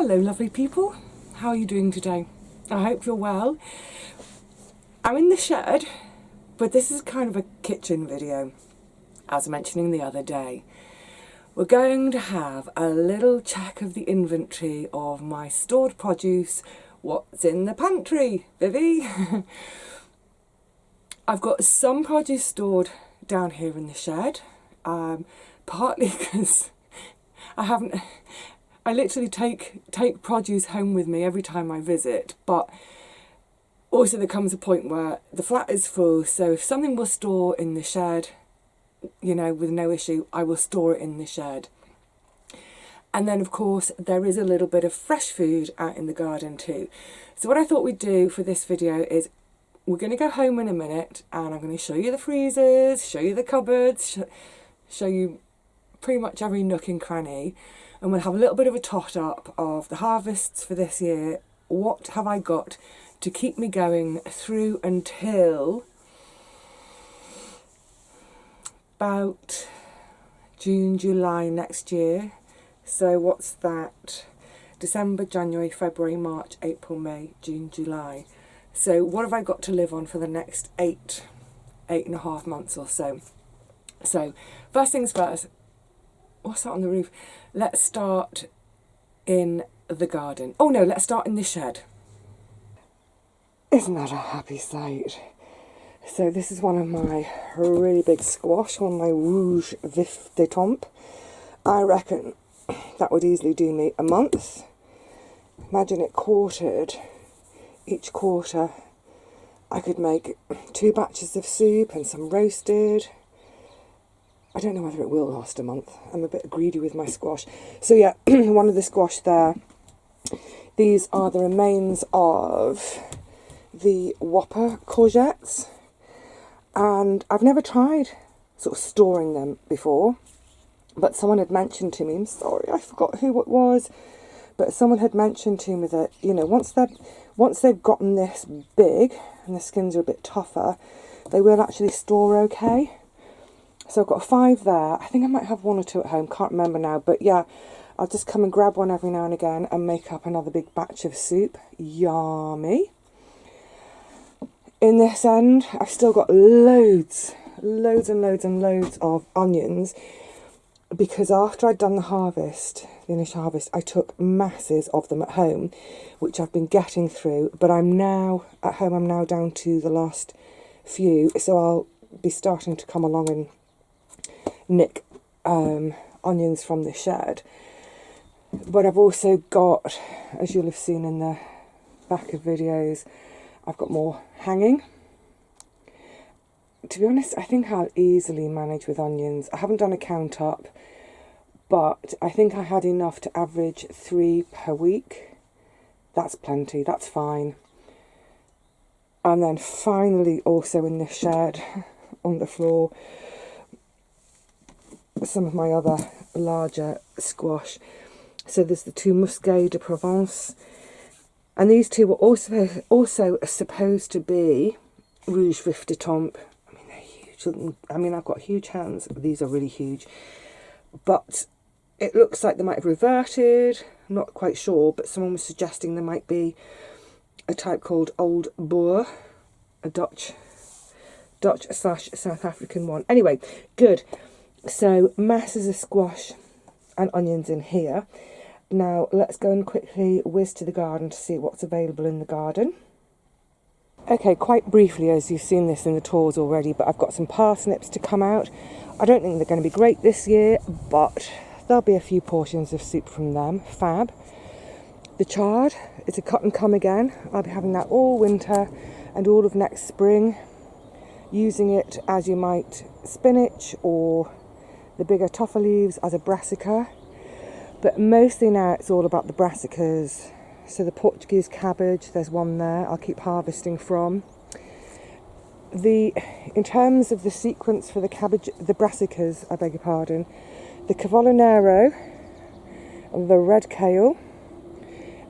Hello lovely people, how are you doing today? I hope you're well. I'm in the shed, but this is kind of a kitchen video, as mentioning the other day. We're going to have a little check of the inventory of my stored produce, what's in the pantry, Vivi. I've got some produce stored down here in the shed, partly because I literally take produce home with me every time I visit, but also there comes a point where the flat is full, so if something will store in the shed, you know, with no issue, I will store it in the shed. And then of course there is a little bit of fresh food out in the garden too. So what I thought we'd do for this video is we're going to go home in a minute and I'm going to show you the freezers, show you the cupboards, show you pretty much every nook and cranny. And we'll have a little bit of a tot up of the harvests for this year. What have I got to keep me going through until about June, July next year. So what's that? December, January, February, March, April, May, June, July. So what have I got to live on for the next eight and a half months or so? So first things first, what's that on the roof? Let's start in the garden. Oh no, let's start in the shed. Isn't that a happy sight? So this is one of my really big squash, one of my Rouge Vif de Tombe. I reckon that would easily do me a month. Imagine it quartered. Each quarter I could make 2 batches of soup and some roasted. I don't know whether it will last a month. I'm a bit greedy with my squash. So yeah, one of the squash there. These are the remains of the Whopper courgettes. And I've never tried sort of storing them before. But someone had mentioned to me, I'm sorry, I forgot who it was. But someone had mentioned to me that, you know, once they've gotten this big and the skins are a bit tougher, they will actually store okay. So I've got 5 there. I think I might have 1 or 2 at home. Can't remember now. But yeah, I'll just come and grab one every now and again and make up another big batch of soup. Yummy. In this end, I've still got loads and loads of onions. Because after I'd done the initial harvest, I took masses of them at home, which I've been getting through. But I'm now, at home, I'm now down to the last few. So I'll be starting to come along and nick onions from the shed. But I've also got, as you'll have seen in the back of videos, I've got more hanging. To be honest, I think I'll easily manage with onions. I haven't done a count up, but I think I had enough to average 3 per week. That's plenty, that's fine. And then finally, also in the shed, on the floor, some of my other larger squash. So there's the 2 Muscat de Provence, and these 2 were also supposed to be Rouge Vif de Tombe. I mean, they're huge. I mean, I've got huge hands. These are really huge, but it looks like they might have reverted. I'm not quite sure, but someone was suggesting there might be a type called Old Boer, a Dutch/South African one. Anyway, good. So masses of squash and onions in here. Now let's go and quickly whiz to the garden to see what's available in the garden. Okay, quite briefly, as you've seen this in the tours already, but I've got some parsnips to come out. I don't think they're going to be great this year, but there'll be a few portions of soup from them. Fab. The chard, it's a cut and come again. I'll be having that all winter and all of next spring. Using it as you might spinach or the bigger tougher leaves as a brassica. But mostly now it's all about the brassicas. So the Portuguese cabbage, there's one there I'll keep harvesting from. In terms of the sequence for the cabbage, the brassicas, I beg your pardon, the Cavolo, the red kale,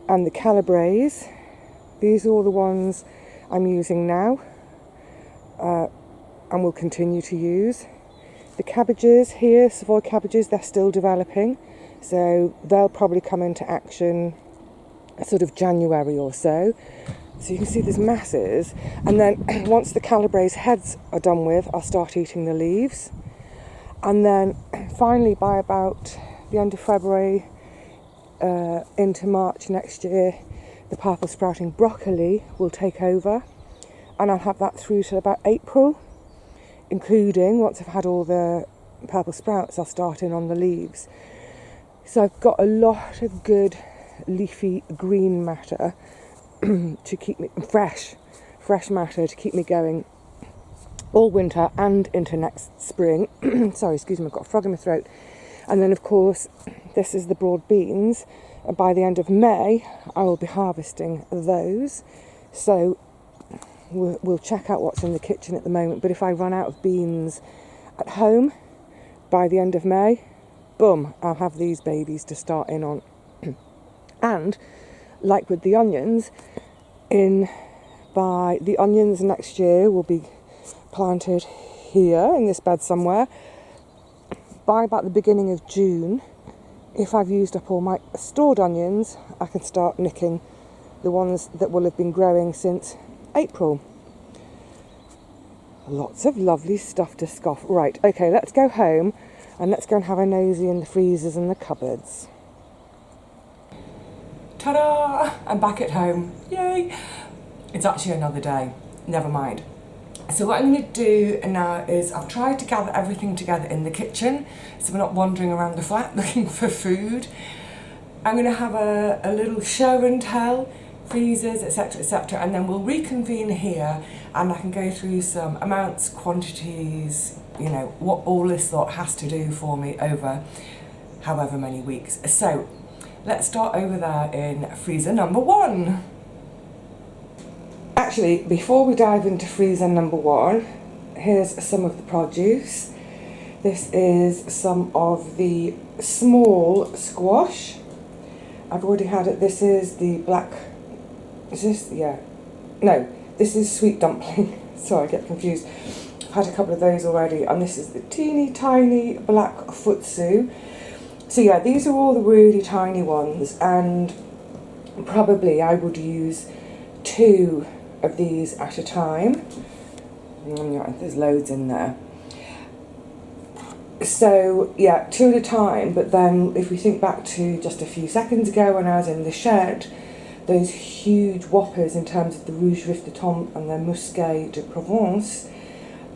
and the calabrese. These are all the ones I'm using now and will continue to use. The cabbages here, Savoy cabbages, they're still developing, so they'll probably come into action sort of January or so. So you can see there's masses, and then once the calabrese heads are done with, I'll start eating the leaves. And then finally by about the end of February into March next year, the purple sprouting broccoli will take over, and I'll have that through to about April, including once I've had all the purple sprouts, I'll start in on the leaves. So I've got a lot of good leafy green matter to keep me fresh matter to keep me going all winter and into next spring. Sorry, excuse me, I've got a frog in my throat. And then of course this is the broad beans. By the end of May I will be harvesting those, so we'll check out what's in the kitchen at the moment. But if I run out of beans at home by the end of May, boom, I'll have these babies to start in on. And like with the onions, by the onions next year will be planted here in this bed somewhere. By about the beginning of June, if I've used up all my stored onions, I can start nicking the ones that will have been growing since April. Lots of lovely stuff to scoff. Right, okay, let's go home and let's go and have a nosy in the freezers and the cupboards. Ta-da! I'm back at home. Yay! It's actually another day. Never mind. So what I'm going to do now is I've tried to gather everything together in the kitchen so we're not wandering around the flat looking for food. I'm going to have a little show and tell, freezers, etc., and then we'll reconvene here and I can go through some amounts, quantities, you know, what all this lot has to do for me over however many weeks. So let's start over there in freezer number 1. Actually, before we dive into freezer number 1, here's some of the produce. This is some of the small squash. I've already had it. This is the black... Is this? Yeah. No, this is sweet dumpling. Sorry, I get confused. I've had a couple of those already. And this is the teeny tiny black futsu. So yeah, these are all the really tiny ones, and probably I would use 2 of these at a time. There's loads in there. So yeah, 2 at a time, but then if we think back to just a few seconds ago when I was in the shed, those huge whoppers in terms of the Rouge Vif de Tombe and the Muscat de Provence,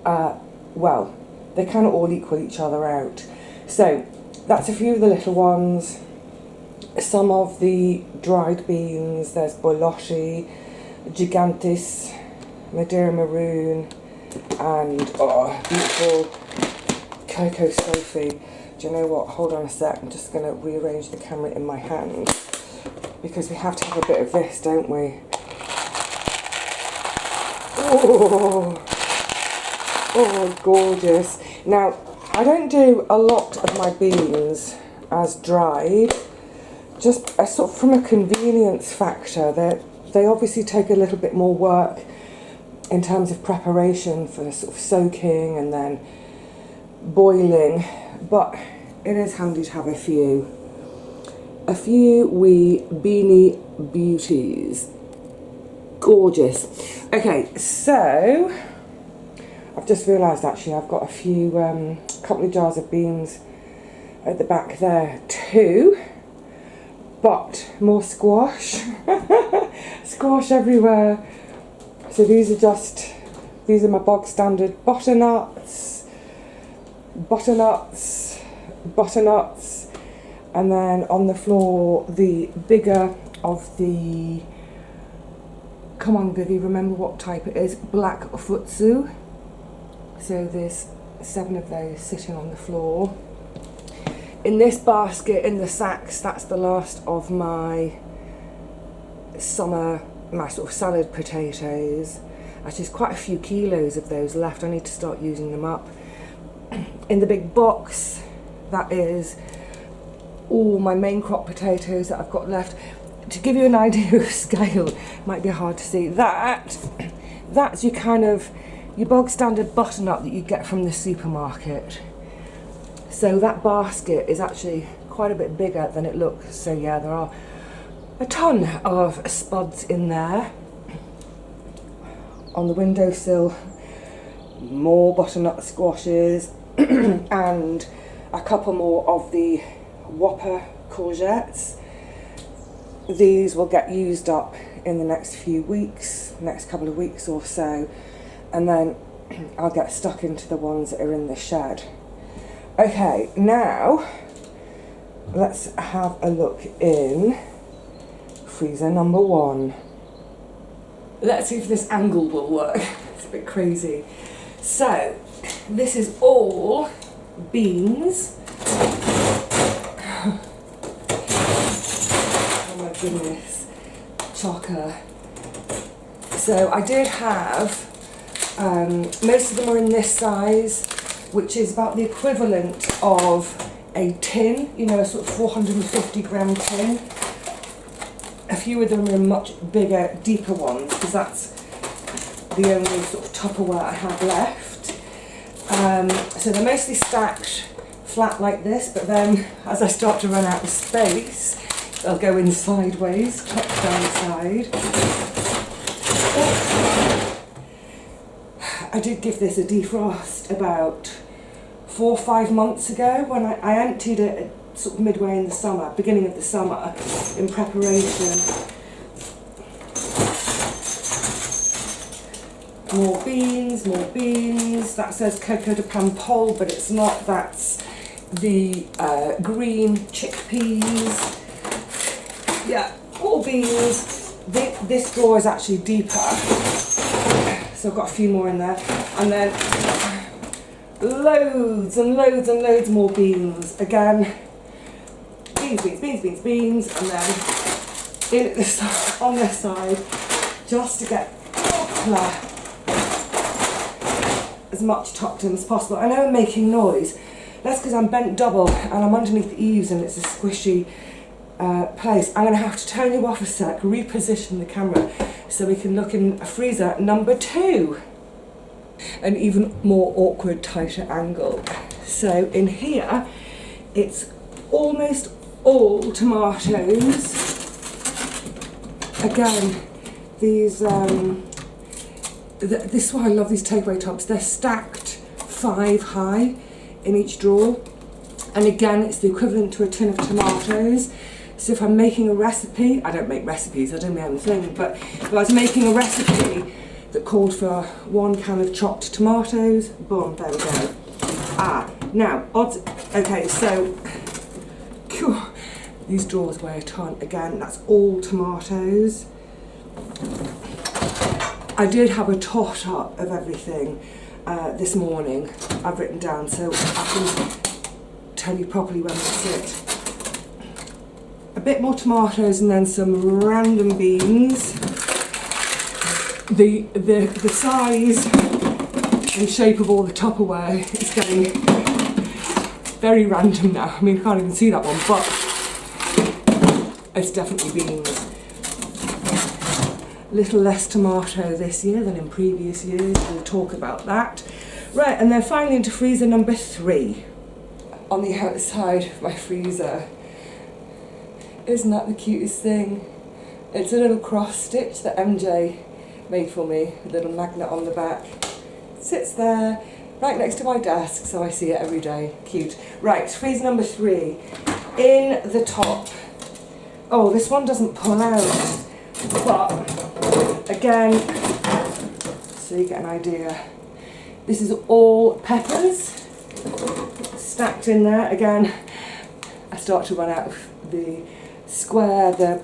well, they kind of all equal each other out. So that's a few of the little ones. Some of the dried beans, there's Boloshi, Gigantis, Madeira Maroon, and beautiful Cocoa Sophie. Do you know what? Hold on a sec, I'm just going to rearrange the camera in my hand because we have to have a bit of this, don't we? Oh, gorgeous. Now, I don't do a lot of my beans as dried, just sort of from a convenience factor. They obviously take a little bit more work in terms of preparation for sort of soaking and then boiling, but it is handy to have a few wee beanie beauties. Gorgeous. Okay, so I've just realised actually I've got a few couple of jars of beans at the back there too, but more squash. Squash everywhere. So these are my bog standard butternuts, and then on the floor the bigger of the, come on Vivi, remember what type it is, black futsu. So there's 7 of those sitting on the floor. In this basket, in the sacks, that's the last of my summer, my sort of salad potatoes. Actually, there's quite a few kilos of those left. I need to start using them up. In the big box, that is all my main crop potatoes that I've got left. To give you an idea of scale, it might be hard to see. That's your bog standard butternut that you get from the supermarket. So that basket is actually quite a bit bigger than it looks. So yeah, there are a ton of spuds in there. On the windowsill, more butternut squashes and a couple more of the Whopper courgettes. These will get used up in the next few weeks, next couple of weeks or so, and then I'll get stuck into the ones that are in the shed. Okay, now let's have a look in freezer number 1. Let's see if this angle will work. It's a bit crazy. So, this is all beans. Oh my goodness, chocker. So I did have, most of them are in this size, which is about the equivalent of a tin, you know, a sort of 450 gram tin. A few of them are much bigger, deeper ones, because that's the only sort of Tupperware I have left. So they're mostly stacked flat like this, but then as I start to run out of space, they'll go in sideways, top down side. I did give this a defrost about 4 or 5 months ago when I emptied it sort of midway in the summer, beginning of the summer, in preparation. More beans, more beans. That says coco de pampol, but it's not. That's the green chickpeas. Yeah, all beans. This drawer is actually deeper, so I've got a few more in there. And then loads and loads and loads more beans. Again, beans, beans, beans, beans, beans, and then in this, on this side, just to get as much tucked in as possible. I know I'm making noise. That's because I'm bent double and I'm underneath the eaves and it's a squishy place. I'm going to have to turn you off a sec, reposition the camera so we can look in freezer number 2. An even more awkward, tighter angle. So in here, it's almost all tomatoes. Again, these, this is why I love these takeaway tops. They're stacked 5 high in each drawer. And again, it's the equivalent to a tin of tomatoes. So if I'm making a recipe, I don't make recipes, I don't make anything, but if I was making a recipe that called for 1 can of chopped tomatoes, boom, there we go. Now, odds, okay, so, these drawers weigh a ton. Again, that's all tomatoes. I did have a tot up of everything this morning, I've written down, so I can tell you properly when they sit. A bit more tomatoes and then some random beans. The size and shape of all the Tupperware is getting very random now. I mean, I can't even see that one, but it's definitely beans. A little less tomato this year than in previous years. We'll talk about that. Right, and then finally into freezer number 3. On the outside of my freezer. Isn't that the cutest thing? It's a little cross stitch that MJ made for me, a little magnet on the back. It sits there right next to my desk, so I see it every day. Cute. Right, freezer number 3. In the top. Oh, this one doesn't pull out, but again, so you get an idea. This is all peppers stacked in there. Again, I start to run out of the square, the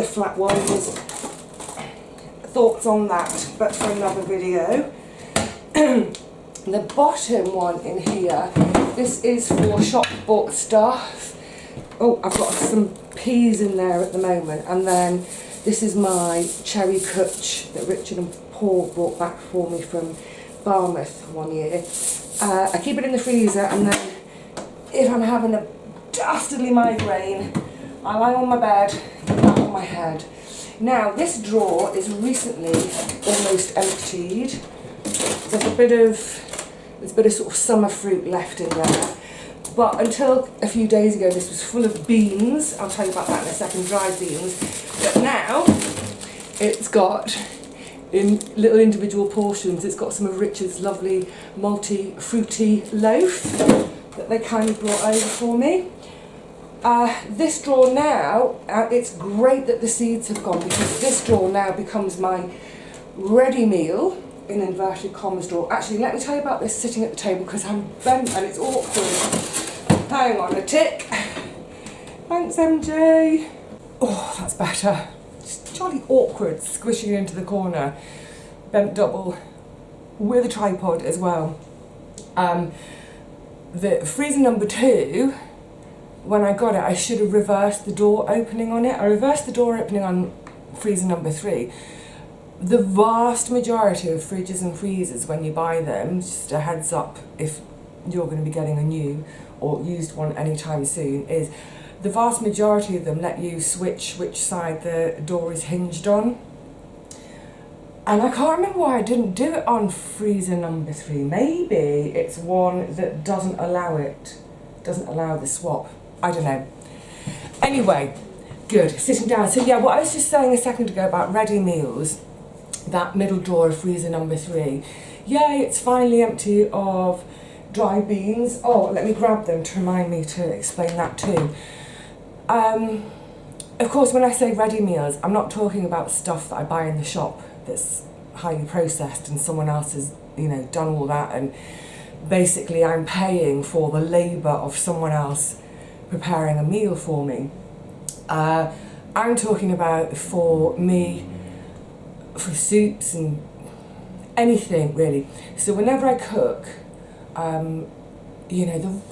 flat ones. Thoughts on that, but for another video. The bottom one in here, this is for shop bought stuff. Oh, I've got some peas in there at the moment, and then this is my cherry cutch that Richard and Paul brought back for me from Barmouth one year. I keep it in the freezer, and then if I'm having a dastardly migraine, I lie on my bed, get that on my head. Now, this drawer is recently almost emptied. There's a bit of sort of summer fruit left in there. But until a few days ago, this was full of beans. I'll tell you about that in a second, dried beans. But now it's got in little individual portions. It's got some of Richard's lovely multi-fruity loaf that they kindly brought over for me. This drawer now, it's great that the seeds have gone, because this drawer now becomes my ready meal, in inverted commas, drawer. Actually, let me tell you about this sitting at the table, because I'm bent and it's awkward. Hang on a tick. Thanks, MJ. Oh, that's better. It's jolly awkward squishing into the corner, bent double, with a tripod as well. The freezer number 2, when I got it, I should have reversed the door opening on it. I reversed the door opening on freezer number 3. The vast majority of fridges and freezers, when you buy them, just a heads up if you're going to be getting a new or used one anytime soon, is the vast majority of them let you switch which side the door is hinged on. And I can't remember why I didn't do it on freezer number 3. Maybe it's one that doesn't allow the swap. I don't know. Anyway, good, sitting down. So yeah, what I was just saying a second ago about ready meals, that middle drawer of freezer number 3, yay, it's finally empty of dry beans. Oh, let me grab them to remind me to explain that too. Of course, when I say ready meals, I'm not talking about stuff that I buy in the shop that's highly processed and someone else has, done all that, and basically I'm paying for the labour of someone else preparing a meal for me. I'm talking about, for me, for soups and anything really. So whenever I cook, the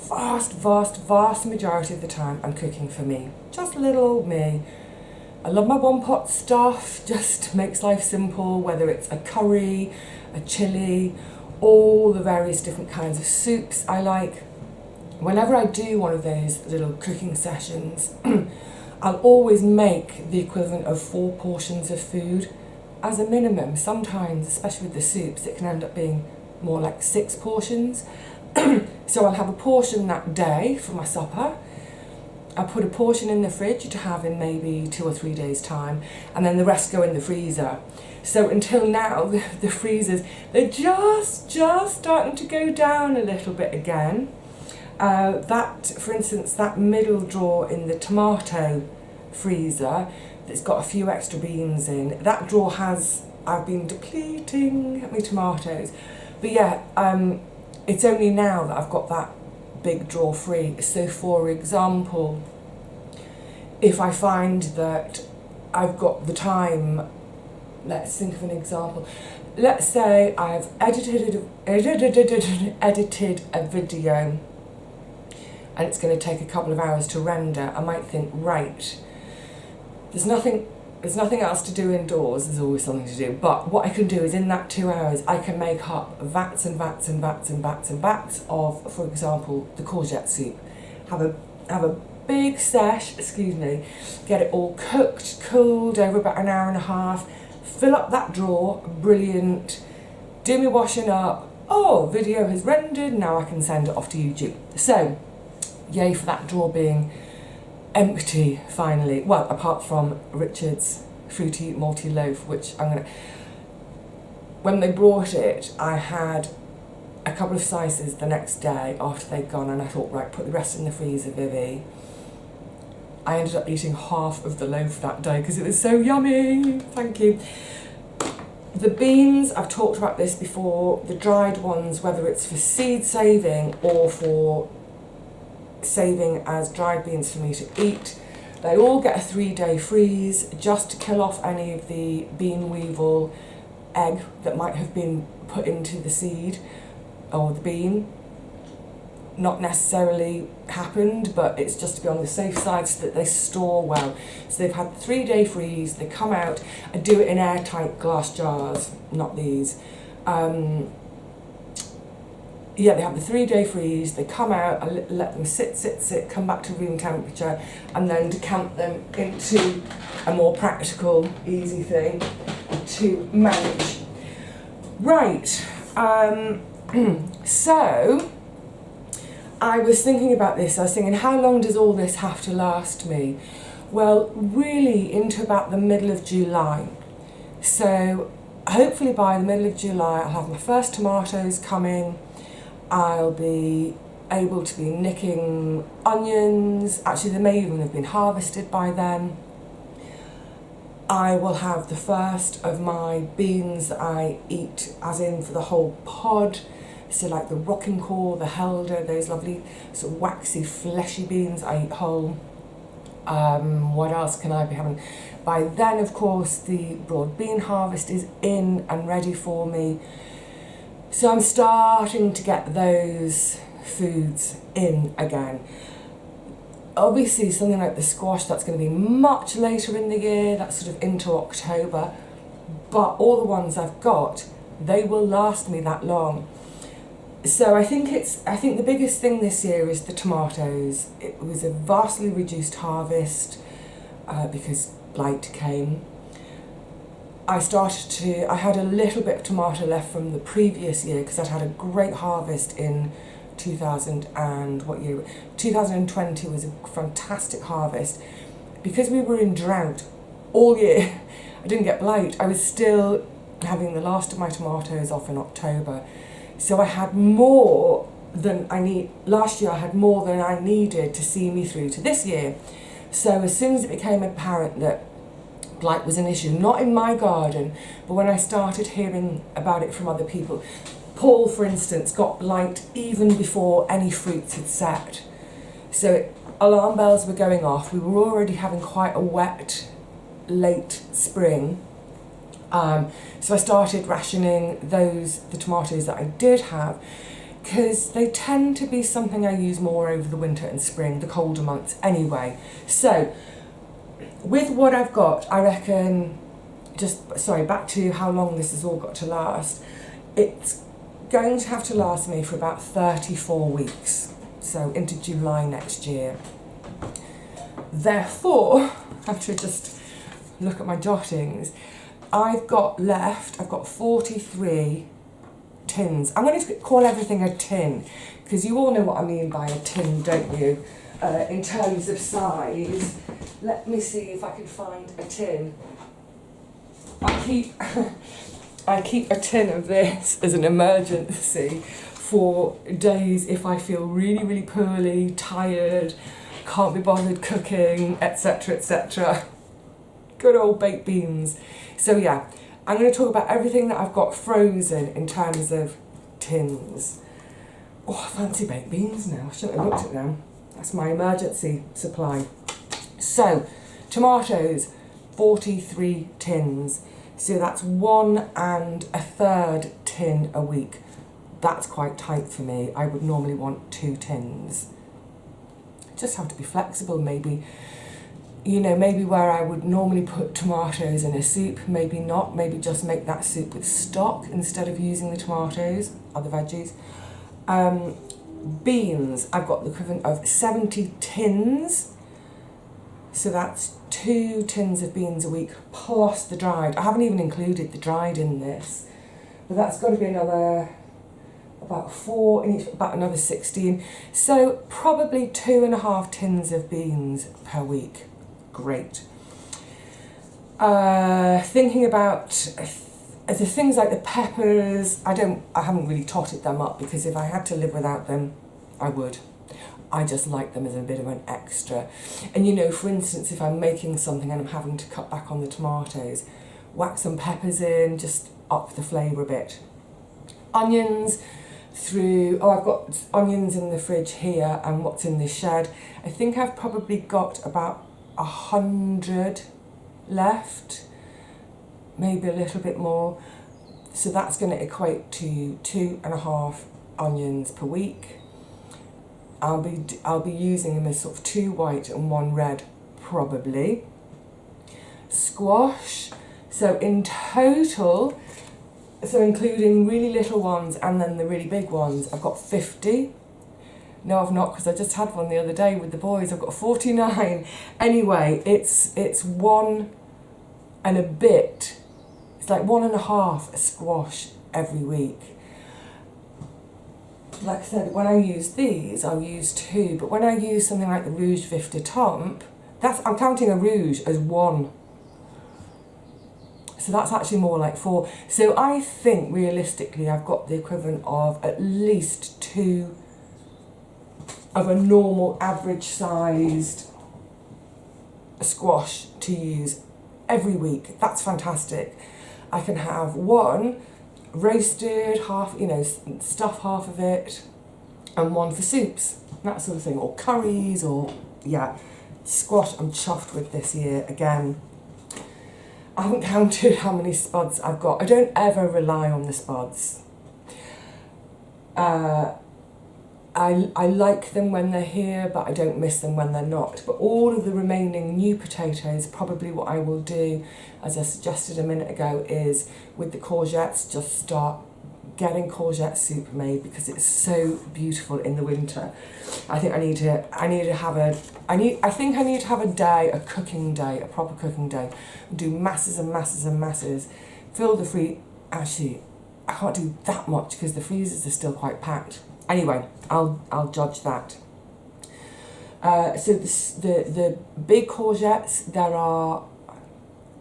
vast majority of the time I'm cooking for me. Just little old me. I love my one pot stuff, just makes life simple, whether it's a curry, a chilli, all the various different kinds of soups I like. Whenever I do one of those little cooking sessions, I'll always make the equivalent of 4 portions of food as a minimum. Sometimes, especially with the soups, it can end up being more like 6 portions. So I'll have a portion that day for my supper. I'll put a portion in the fridge to have in maybe 2 or 3 days' time, and then the rest go in the freezer. So until now, the freezers, they're just starting to go down a little bit again. That, for instance, that middle drawer in the tomato freezer that's got a few extra beans in, that drawer I've been depleting my tomatoes. But yeah, it's only now that I've got that big drawer free. So for example, if I find that I've got the time, let's think of an example. Let's say I've edited a video and it's going to take a couple of hours to render. I might think, right, there's nothing else to do indoors, there's always something to do, but what I can do is in that 2 hours I can make up vats and vats and vats and vats and vats of, for example, the courgette soup. Have a big sesh, get it all cooked, cooled over about an hour and a half, fill up that drawer, brilliant, do me washing up, video has rendered, now I can send it off to YouTube. So, yay for that drawer being empty finally. Well, apart from Richard's fruity malty loaf, which when they brought it, I had a couple of slices the next day after they'd gone, and I thought, right, put the rest in the freezer, Vivi. I ended up eating half of the loaf that day because it was so yummy. Thank you. The beans, I've talked about this before, the dried ones, whether it's for seed saving or for saving as dried beans for me to eat, they all get a 3-day freeze just to kill off any of the bean weevil egg that might have been put into the seed or the bean. Not necessarily happened, but it's just to be on the safe side so that they store well. So they've had the 3-day freeze, they come out, I do it in airtight glass jars, not these. Yeah, they have the 3-day freeze, they come out, I let them sit, come back to room temperature, and then decant them into a more practical, easy thing to manage. Right, so I was thinking about this, I was thinking, how long does all this have to last me? Well, really into about the middle of July. So hopefully by the middle of July I'll have my first tomatoes coming. I'll be able to be nicking onions. Actually, they may even have been harvested by then. I will have the first of my beans that I eat, as in for the whole pod. So like the rocking core, the helder, those lovely sort of waxy, fleshy beans I eat whole. What else can I be having? By then, of course, the broad bean harvest is in and ready for me. So I'm starting to get those foods in again. Obviously, something like the squash, that's going to be much later in the year, that's sort of into October. But all the ones I've got, they will last me that long. So I think the biggest thing this year is the tomatoes. It was a vastly reduced harvest because blight came. I had a little bit of tomato left from the previous year because I'd had a great harvest in 2020 was a fantastic harvest. Because we were in drought all year, I didn't get blight. I was still having the last of my tomatoes off in October. So I had more than I need. Last year I had more than I needed to see me through to this year. So as soon as it became apparent that blight was an issue, not in my garden, but when I started hearing about it from other people, Paul, for instance, got blight even before any fruits had set. So alarm bells were going off. We were already having quite a wet, late spring. So I started rationing the tomatoes that I did have, because they tend to be something I use more over the winter and spring, the colder months anyway. So with what I've got, I reckon, back to how long this has all got to last, it's going to have to last me for about 34 weeks, so into July next year. Therefore, I have to just look at my jottings. I've got 43 tins. I'm going to call everything a tin, because you all know what I mean by a tin, don't you? In terms of size. Let me see if I can find a tin. I keep a tin of this as an emergency for days if I feel really, really poorly, tired, can't be bothered cooking, etc., etc. Good old baked beans. So yeah, I'm going to talk about everything that I've got frozen in terms of tins. Oh, I fancy baked beans now. I shouldn't have looked at them. That's my emergency supply. So, tomatoes, 43 tins. So that's 1 1/3 tin a week. That's quite tight for me. I would normally want 2 tins. Just have to be flexible, maybe. You know, maybe where I would normally put tomatoes in a soup, maybe not. Maybe just make that soup with stock instead of using the tomatoes, other veggies. Beans, I've got the equivalent of 70 tins. So that's 2 tins of beans a week plus the dried. I haven't even included the dried in this, but that's got to be about 4 in each, about another 16. So probably 2.5 tins of beans per week. Great. Thinking about the things like the peppers, I haven't really totted them up, because if I had to live without them, I would. I just like them as a bit of an extra. And you know, for instance, if I'm making something and I'm having to cut back on the tomatoes, whack some peppers in, just up the flavour a bit. Onions, I've got onions in the fridge here, and what's in the shed. I think I've probably got about 100 left, maybe a little bit more. So that's going to equate to 2.5 onions per week. I'll be using them as sort of 2 white and 1 red, probably. Squash, so in total, so including really little ones and then the really big ones, I've got 50. No, I've not, because I just had one the other day with the boys. I've got 49. Anyway, it's 1 and a bit. It's like 1.5 a squash every week. Like I said, when I use these, I'll use 2. But when I use something like the Rouge Vif de Tombe, I'm counting a rouge as 1. So that's actually more like 4. So I think realistically I've got the equivalent of at least 2 of a normal average sized squash to use every week. That's fantastic. I can have 1 roasted, half, stuff half of it, and 1 for soups, that sort of thing, or curries, or yeah. Squash I'm chuffed with this year again. I haven't counted how many spuds I've got. I don't ever rely on the spuds. I like them when they're here, but I don't miss them when they're not. But all of the remaining new potatoes, probably what I will do, as I suggested a minute ago, is with the courgettes, just start getting courgette soup made, because it's so beautiful in the winter. I think I need to have a day, a cooking day, a proper cooking day. Do masses and masses and masses. Fill the freezer. Actually, I can't do that much because the freezers are still quite packed. Anyway, I'll judge that. So the big courgettes, there are,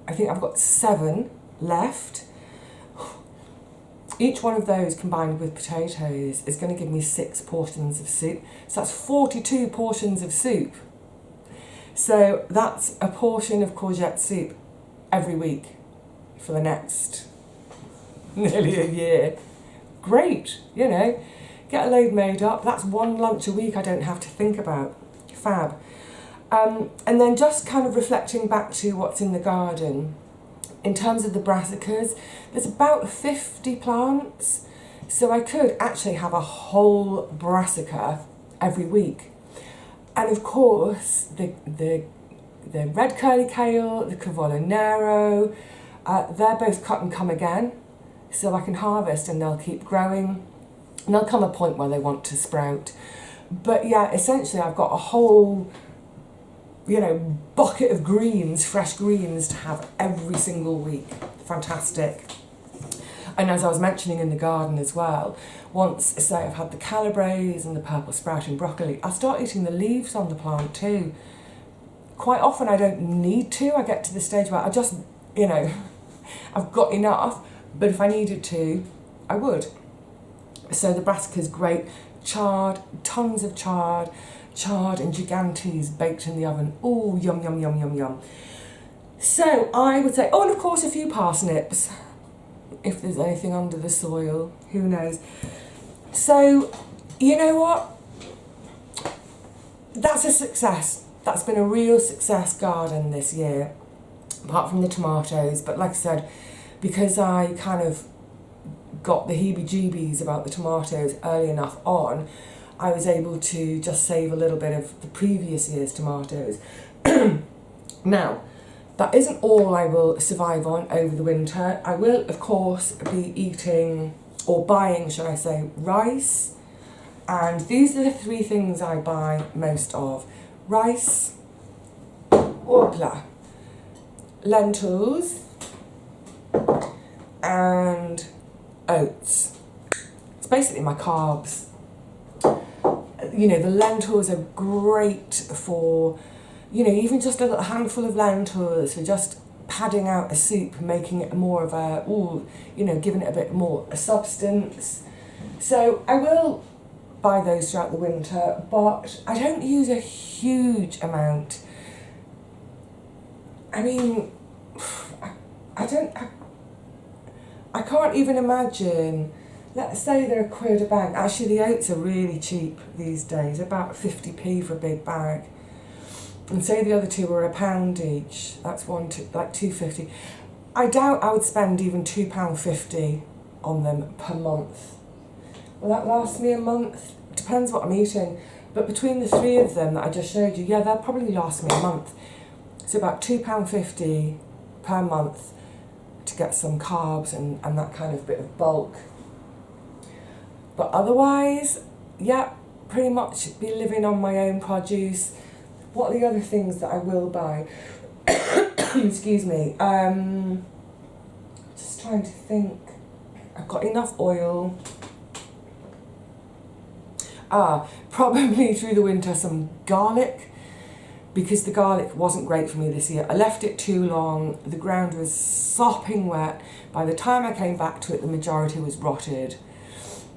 I think I've got 7 left. Each one of those combined with potatoes is going to give me 6 portions of soup. So that's 42 portions of soup. So that's a portion of courgette soup every week for the next nearly a year. Great, get a load made up. That's 1 lunch a week I don't have to think about. Fab. And then just kind of reflecting back to what's in the garden. In terms of the brassicas, there's about 50 plants, so I could actually have a whole brassica every week. And of course, the red curly kale, the cavollo nero, they're both cut and come again, so I can harvest and they'll keep growing. And there'll come a point where they want to sprout. But yeah, essentially I've got a whole bucket of greens, fresh greens to have every single week. Fantastic. And as I was mentioning in the garden as well, once, say, I've had the calabres and the purple sprouting broccoli, I'll start eating the leaves on the plant too. Quite often I don't need to. I get to the stage where I just, I've got enough, but if I needed to, I would. So the brassica's great. Chard, tons of chard and gigantes baked in the oven. Oh, yum, yum, yum, yum, yum. So I would say, and of course a few parsnips, if there's anything under the soil, who knows. So, you know what? That's a success. That's been a real success garden this year, apart from the tomatoes. But like I said, because I kind of got the heebie-jeebies about the tomatoes early enough on, I was able to just save a little bit of the previous year's tomatoes. Now, that isn't all I will survive on over the winter. I will, of course, be eating, or buying, should I say, rice. And these are the 3 things I buy most of. Rice, lentils, and oats. It's basically my carbs. The lentils are great for, even just a little handful of lentils for just padding out a soup, making it more of a, giving it a bit more a substance. So I will buy those throughout the winter, but I don't use a huge amount. I mean, I can't even imagine. Let's say they're £1 a bag. Actually, the oats are really cheap these days, about 50p for a big bag. And say the other 2 were £1 each. That's £2.50. I doubt I would spend even £2.50 on them per month. Will that last me a month? Depends what I'm eating. But between the 3 of them that I just showed you, they'll probably last me a month. So about £2.50 per month to get some carbs and that kind of bit of bulk. But otherwise, pretty much be living on my own produce. What are the other things that I will buy? Excuse me. Just trying to think. I've got enough oil. Probably through the winter some garlic. because the garlic wasn't great for me this year. I left it too long, the ground was sopping wet. By the time I came back to it, the majority was rotted.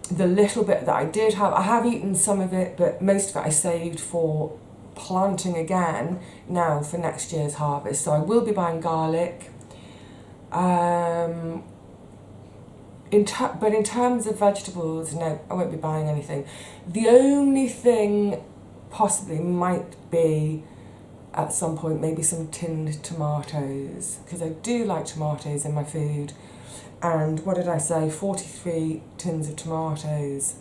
The little bit that I did have, I have eaten some of it, but most of it I saved for planting again now for next year's harvest. So I will be buying garlic. But in terms of vegetables, no, I won't be buying anything. The only thing possibly might be at some point maybe some tinned tomatoes, because I do like tomatoes in my food. And what did I say, 43 tins of tomatoes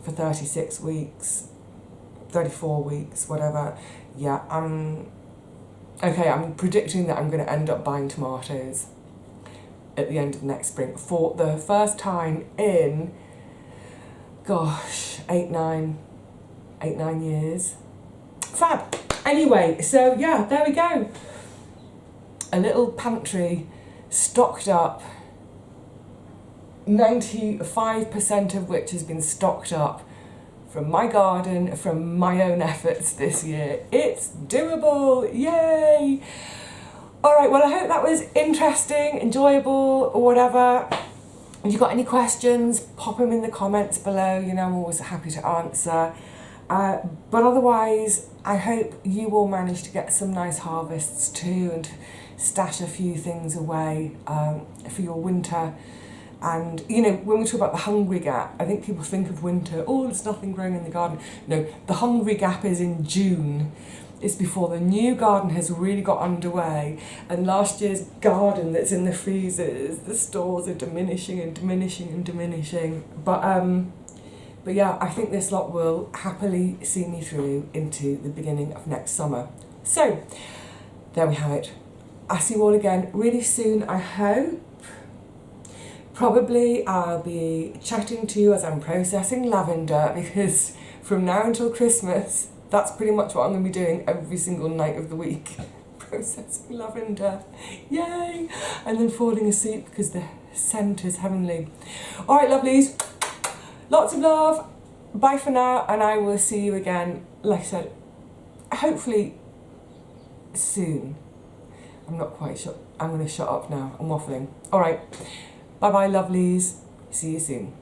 for 36 weeks, 34 weeks, whatever. Yeah, I'm predicting that I'm going to end up buying tomatoes at the end of next spring for the first time in, gosh, 8-9 years. Fab. Anyway, so yeah, there we go. A little pantry stocked up, 95% of which has been stocked up from my garden, from my own efforts this year. It's doable, yay! All right, well, I hope that was interesting, enjoyable, or whatever. If you've got any questions, pop them in the comments below. You know, I'm always happy to answer. But otherwise, I hope you all manage to get some nice harvests too, and stash a few things away for your winter. And, you know, when we talk about the hungry gap, I think people think of winter, oh, there's nothing growing in the garden. No, the hungry gap is in June. It's before the new garden has really got underway, and last year's garden that's in the freezers, the stores are diminishing and diminishing and diminishing. But yeah, I think this lot will happily see me through into the beginning of next summer. So, there we have it. I'll see you all again really soon, I hope. Probably I'll be chatting to you as I'm processing lavender, because from now until Christmas, that's pretty much what I'm going to be doing every single night of the week. Processing lavender. Yay! And then falling asleep because the scent is heavenly. Alright, lovelies. Lots of love. Bye for now, and I will see you again, like I said, hopefully soon. I'm not quite sure. I'm going to shut up now. I'm waffling. Alright. Bye-bye, lovelies. See you soon.